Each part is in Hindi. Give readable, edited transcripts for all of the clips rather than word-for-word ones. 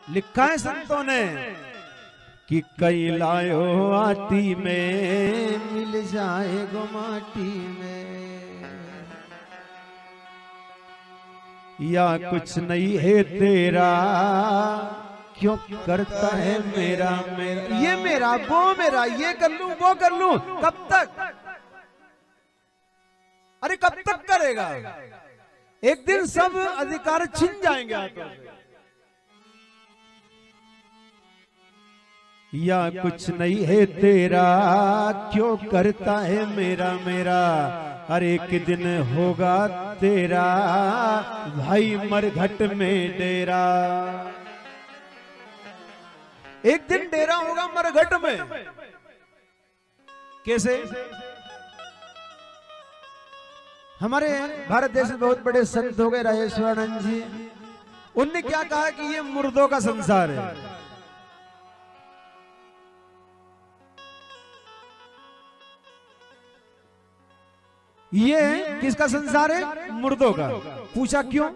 लिखा है संतों ने कि कई लायो आटी में मिल जाएगो माटी में, या कुछ नहीं है तेरा क्यों करता है मेरा मेरा, ये मेरा वो मेरा, ये कर लूं वो कर लूं, कब तक? अरे कब तक करेगा? एक दिन सब अधिकार छिन जाएंगे हाथों से। या कुछ नहीं है तेरा क्यों करता है मेरा मेरा, हर एक दिन होगा तेरा भाई मरघट में डेरा। एक दिन डेरा होगा मरघट में। कैसे? हमारे भारत देश में बहुत बड़े संत हो गए, राजेश्वरानंद जी, उनने क्या कहा कि ये मुर्दों का संसार है। ये किसका संसार है? मुर्दों का। पूछा क्यों?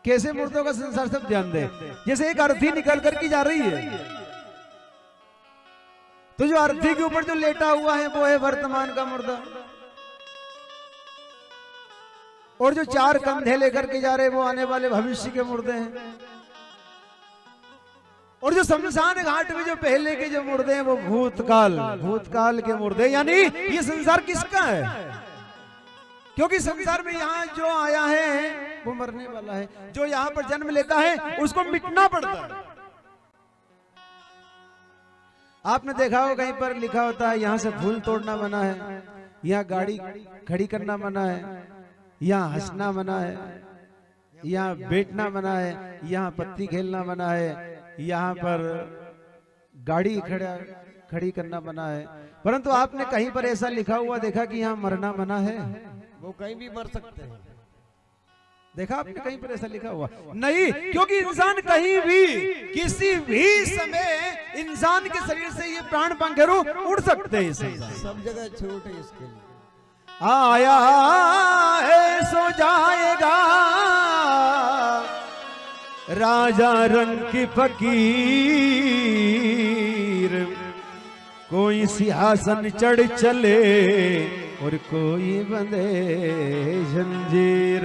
कैसे मुर्दों का संसार? सब ध्यान दे। जैसे एक अर्थी निकल करके जा रही है, तो जो अर्थी के ऊपर जो लेटा हुआ है वो है वर्तमान का मुर्दा, और जो चार कंधे लेकर के जा रहे वो आने वाले भविष्य के मुर्दे हैं, और जो शमशान घाट में जो पहले के जो मुर्दे हैं वो भूतकाल के मुर्दे। यानी ये संसार किसका है? क्योंकि संसार में यहाँ जो आया है वो मरने वाला है, जो यहाँ पर जन्म लेता है उसको मिटना पड़ता है। आपने देखा हो कहीं पर लिखा होता है यहाँ से फूल तोड़ना मना है, यहाँ गाड़ी खड़ी करना मना है, यहाँ हंसना मना है, यहाँ बैठना मना है, यहाँ पत्ती खेलना मना है, यहाँ पर गाड़ी खड़ी करना मना है। परंतु आपने कहीं पर ऐसा लिखा हुआ देखा कि यहाँ मरना मना है? वो कहीं भी मर सकते हैं। देखा आपने कहीं पर ऐसा लिखा हुआ? नहीं, क्योंकि इंसान कहीं भी किसी भी समय इंसान के शरीर से ये प्राण पंखेरु उड़ सकते हैं। सब जगह छूट है इसके लिए। आया है सो जाएगा राजा रंग की फकीर, कोई सिंहासन चढ़ चले और कोई बंधे जंजीर।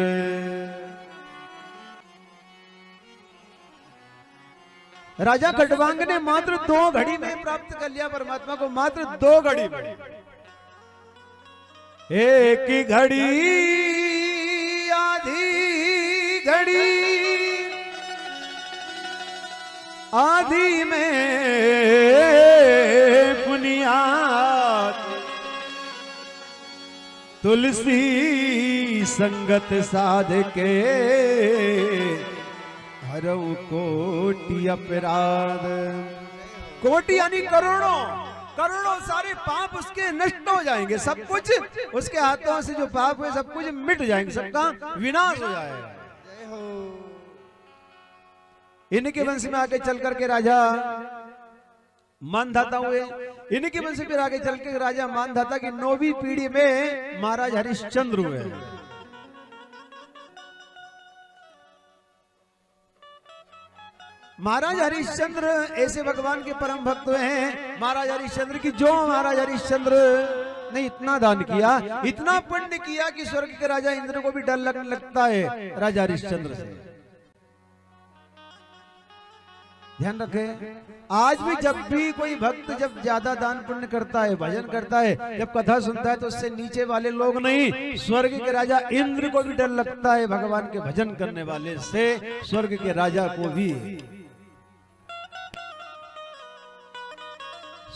राजा खटवांग ने मात्र 2 घड़ी में प्राप्त कर लिया परमात्मा को, मात्र 2 घड़ी में। एक ही घड़ी आधी घड़ी, आधी में पुनियाद, तुलसी संगत साध के हरऊ कोटि अपराध। कोटि यानी करोड़ों, करोड़ों सारे पाप उसके नष्ट हो जाएंगे। सब कुछ उसके हाथों से जो पाप है सब कुछ मिट जाएंगे, सबका विनाश हो जाएगा। इनके वंश में आगे चल करके राजा मानधाता हुए, इनके वंश में आगे चल के राजा मानधाता की 9वीं पीढ़ी में महाराज हरिश्चंद्र हुए। महाराज हरिश्चंद्र ऐसे भगवान के परम भक्त हैं महाराज हरिश्चंद्र की, जो महाराज हरिश्चंद्र ने इतना दान किया, इतना पुण्य किया कि स्वर्ग के राजा इंद्र को भी डर लगने लगता है राजा हरिश्चंद्र से। ध्यान रखें, आज भी जब भी कोई भक्त जब ज्यादा दान पुण्य करता है, भजन करता है, जब कथा सुनता है, तो उससे नीचे वाले लोग नहीं, स्वर्ग के राजा इंद्र को भी डर लगता है भगवान के भजन करने वाले से, स्वर्ग के राजा को भी।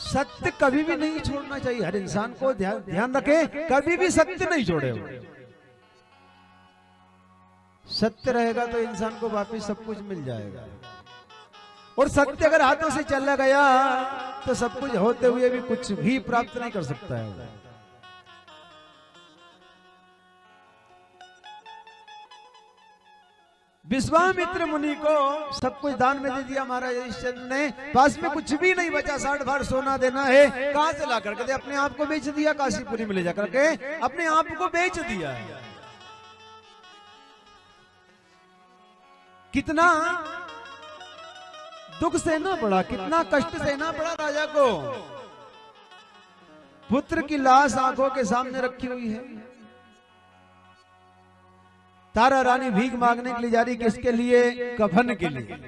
सत्य कभी भी नहीं छोड़ना चाहिए, हर इंसान को ध्यान रखे, कभी भी सत्य नहीं छोड़े। सत्य रहेगा तो इंसान को वापिस सब कुछ मिल जाएगा, और सत्य अगर हाथों से चला गया तो सब कुछ होते हुए भी कुछ भी प्राप्त नहीं कर सकता है। विश्वामित्र मुनि को सब कुछ दान में दे दिया महाराज हरिश्चंद्र ने, पास में कुछ भी नहीं बचा, 60 भार सोना देना है, कहां से ला करके दे? अपने आप को बेच दिया, काशीपुरी में ले जाकर के अपने आप को बेच दिया। कितना दुख सहना पड़ा, कितना कष्ट सहना पड़ा राजा को। पुत्र की लाश आंखों के सामने रखी हुई है। तारा रानी भीख मांगने के लिए जा रही, किसके लिए? कफन के लिए।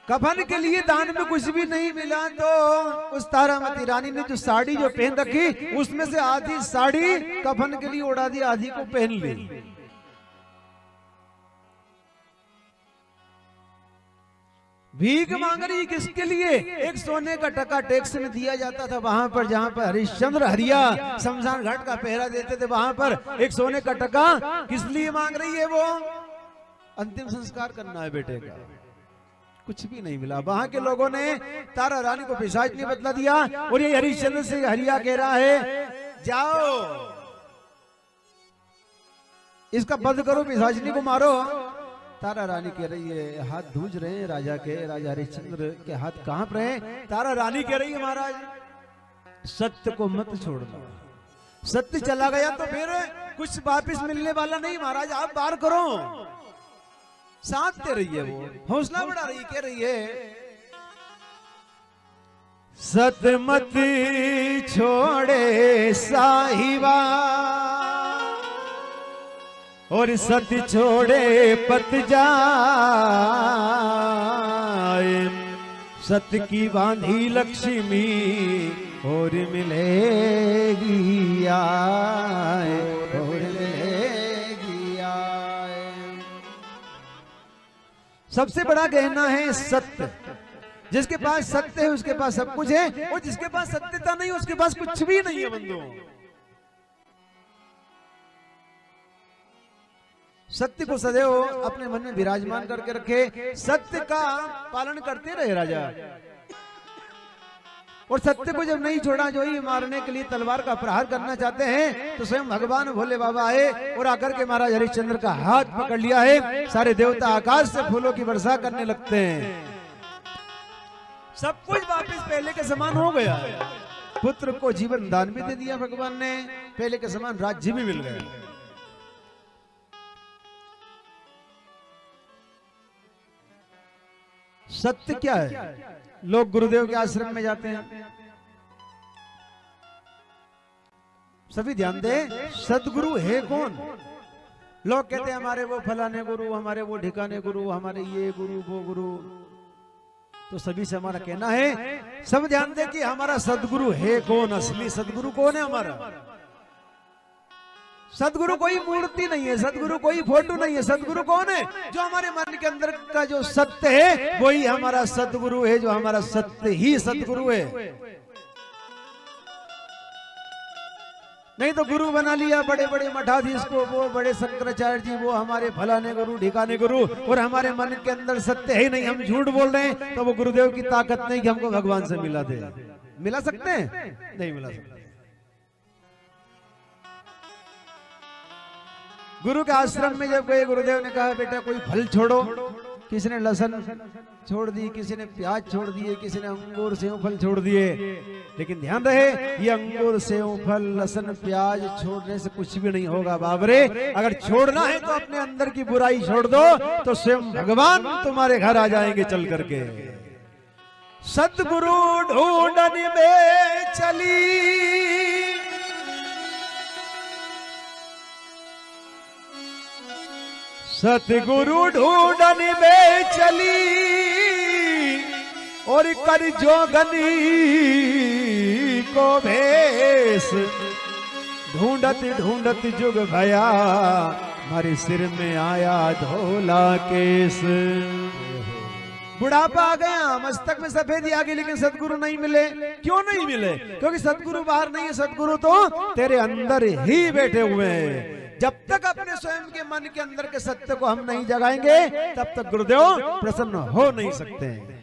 कफन के लिए दान में कुछ भी नहीं मिला तो उस तारामती रानी ने जो साड़ी जो पहन रखी उसमें से आधी साड़ी कफन के लिए उड़ा दी, आधी को पहन ली। भीख मांग रही किसके लिए? एक सोने का टका टैक्स में दिया जाता था वहां पर, जहां पर हरिश्चंद्र हरिया शमशान घाट का पहरा देते थे, वहां पर एक सोने का टका किस लिए मांग रही है? वो अंतिम संस्कार करना है बेटे का। कुछ भी नहीं मिला। वहां के लोगों ने तारा रानी को पिशाच ने बदला दिया और ये हरिश्चंद्र से हरिया कह रहा है जाओ इसका वध करो, पिशाचनी को मारो। तारा रानी कह रही है, हाथ धूज रहे हैं राजा के, राजा हरिश्चंद्र के हाथ कांप रहे हैं। तारा रानी कह रही है, महाराज सत्य को मत छोड़ना, सत्य चला गया तो फिर कुछ वापिस मिलने वाला नहीं। महाराज आप पार करो। साथ दे रही है, वो हौसला बढ़ा रही, कह रही है सत्य मत छोड़े साहिबा और सत्य छोड़े पत जाए, सत्य की बांधी लक्ष्मी और मिलेगी आए, और मिलेगी आए। सबसे बड़ा गहना है सत्य। जिसके पास सत्य है उसके पास सब कुछ है, और जिसके पास सत्यता नहीं उसके पास कुछ भी नहीं है। बंधुओं, सत्य को सदैव अपने मन में विराजमान करके रखे, सत्य का पालन करते रहे राजा। और सत्य को जब नहीं छोड़ा, जो ही मारने के लिए तलवार का प्रहार करना चाहते हैं, तो स्वयं भगवान भोले बाबा आए और आकर के महाराज हरिश्चंद्र का हाथ पकड़ लिया है। सारे देवता आकाश से फूलों की वर्षा करने लगते हैं। सब कुछ वापस पहले के समान हो गया। पुत्र को जीवन दान भी दे दिया भगवान ने, पहले के समान राज्य भी मिल गया। सत्य क्या है? लोग गुरुदेव के आश्रम में जाते हैं, सभी ध्यान दे, सदगुरु है कौन? लोग कहते हैं हमारे वो फलाने गुरु, हमारे वो ठिकाने गुरु, हमारे ये गुरु वो गुरु। तो सभी से हमारा कहना है, सब ध्यान दे कि हमारा सदगुरु है कौन? असली सदगुरु कौन है हमारा? सदगुरु कोई मूर्ति नहीं है, सदगुरु कोई फोटो नहीं है। सदगुरु कौन है? जो हमारे मन के अंदर का जो सत्य है वही हमारा सदगुरु है, जो हमारा सत्य ही सदगुरु है। नहीं तो गुरु बना लिया बड़े बड़े मठाधीश को, वो बड़े शंकराचार्य जी, वो हमारे फलाने गुरु ढिकाने गुरु, और हमारे मन के अंदर सत्य ही नहीं, हम झूठ बोल रहे हैं, तो वो गुरुदेव की ताकत नहीं कि हमको भगवान से मिला दे। मिला सकते हैं? नहीं मिला सकते। गुरु के आश्रम में जब गए, गुरुदेव ने कहा बेटा कोई फल छोड़ो। किसी ने लहसुन छोड़ दी, किसी ने प्याज छोड़ दिए, किसी ने अंगूर सेव फल छोड़ दिए। लेकिन ध्यान रहे, ये अंगूर सेव फल लहसुन प्याज छोड़ने से कुछ भी नहीं होगा बाबरे। अगर छोड़ना है तो अपने अंदर की बुराई छोड़ दो, तो स्वयं भगवान तुम्हारे घर आ जाएंगे चल करके। सतगुरु ढूंढने में चली सतगुरु ढूंढने में चली, और कर जोगनी को भेष ढूंढत ढूंढत जुग भया, हमारे सिर में आया धोला केस। बुढ़ापा आ गया, मस्तक में सफेदी आ गई, लेकिन सतगुरु नहीं मिले। क्यों नहीं मिले? क्योंकि सतगुरु बाहर नहीं है, सतगुरु तो तेरे अंदर ही बैठे हुए हैं। जब तक अपने स्वयं के मन के अंदर के सत्य को हम नहीं जगाएंगे, तब तक गुरुदेव प्रसन्न हो नहीं सकते हैं।